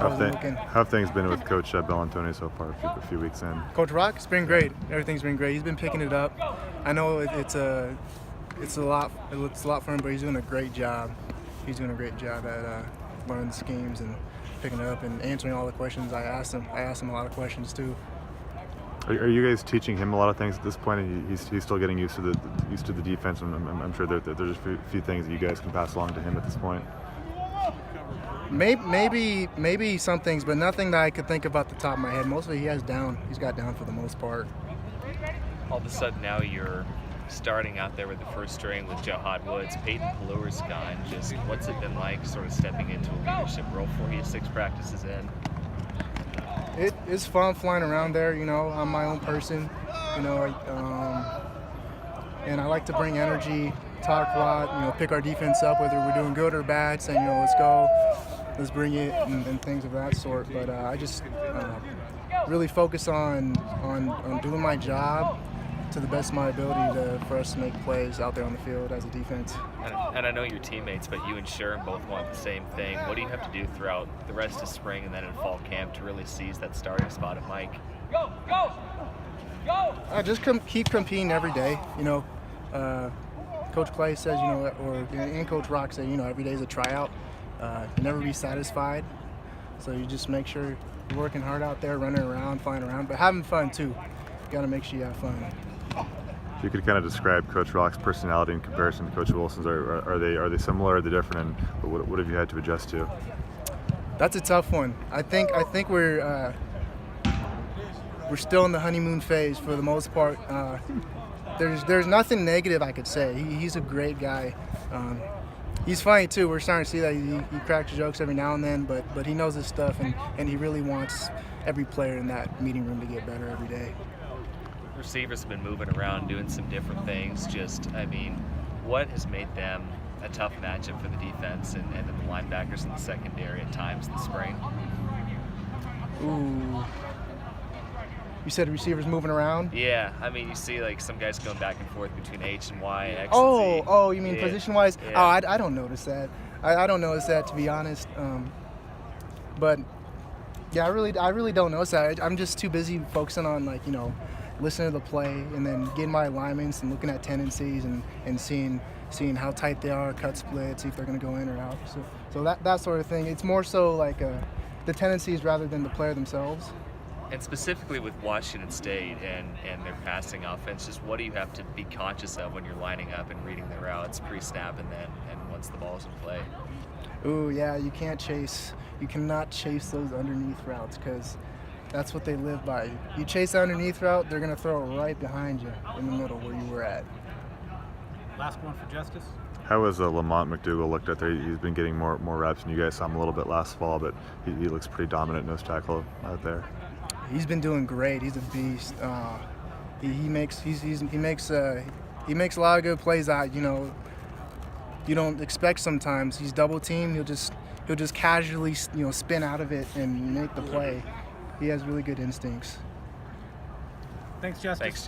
I wasn't looking. How have things been with Coach Bellantoni so far, a few weeks in? Coach Rock, it's been great. Everything's been great. He's been picking it up. I know it's a lot for him, but he's doing a great job. He's doing a great job at learning the schemes and picking it up and answering all the questions I asked him. I asked him a lot of questions too. Are you guys teaching him a lot of things at this point? He's still getting used to the defense, and I'm sure there's a few things that you guys can pass along to him at this point. Maybe some things, but nothing that I could think about the top of my head. Mostly he has down. He's got down for the most part. All of a sudden now you're starting out there with the first string with Jahad Woods. Peyton Pelluer's gone. Just what's it been like sort of stepping into a leadership role for you 6 practices in? It's fun flying around there. I'm my own person. And I like to bring energy, talk a lot, pick our defense up, whether we're doing good or bad, saying, let's go, let's bring it, and things of that sort. But I just really focus on doing my job to the best of my ability for us to make plays out there on the field as a defense. And I know your teammates, but you and Sharon both want the same thing. What do you have to do throughout the rest of spring and then in fall camp to really seize that starting spot at Mike? I just keep competing every day. Coach Clay says, and Coach Rock said, every day is a tryout. You never be satisfied. So you just make sure you're working hard out there, running around, flying around, but having fun too. You got to make sure you have fun. If you could kind of describe Coach Rock's personality in comparison to Coach Wilson's, are they similar? Are they different? And what have you had to adjust to? That's a tough one. I think we're still in the honeymoon phase for the most part. There's nothing negative I could say. He's a great guy. He's funny too. We're starting to see that he cracks jokes every now and then, but he knows his stuff, and he really wants every player in that meeting room to get better every day. Receivers have been moving around, doing some different things. What has made them a tough matchup for the defense and the linebackers in the secondary at times in the spring? Ooh. You said receivers moving around? Yeah, you see some guys going back and forth between H and Y, X and Z. Oh, you mean position-wise? Yeah. Oh, I don't notice that. I don't notice that, to be honest. But yeah, I really don't notice that. I'm just too busy focusing on listening to the play and then getting my alignments and looking at tendencies and seeing how tight they are, cut split, see if they're going to go in or out. So that sort of thing. It's more so the tendencies rather than the player themselves. And specifically with Washington State and their passing offense, just what do you have to be conscious of when you're lining up and reading their routes pre-snap and once the ball's in play? Ooh, yeah, you cannot chase those underneath routes because that's what they live by. You chase the underneath route, they're going to throw it right behind you in the middle where you were at. Last one for Justus. How has Lamont McDougal looked out there? He's been getting more reps, and you guys saw him a little bit last fall, but he looks pretty dominant nose tackle out there. He's been doing great. He's a beast. He makes a lot of good plays out. You don't expect sometimes. He's double teamed. He'll just casually spin out of it and make the play. He has really good instincts. Thanks, Justus. Thanks.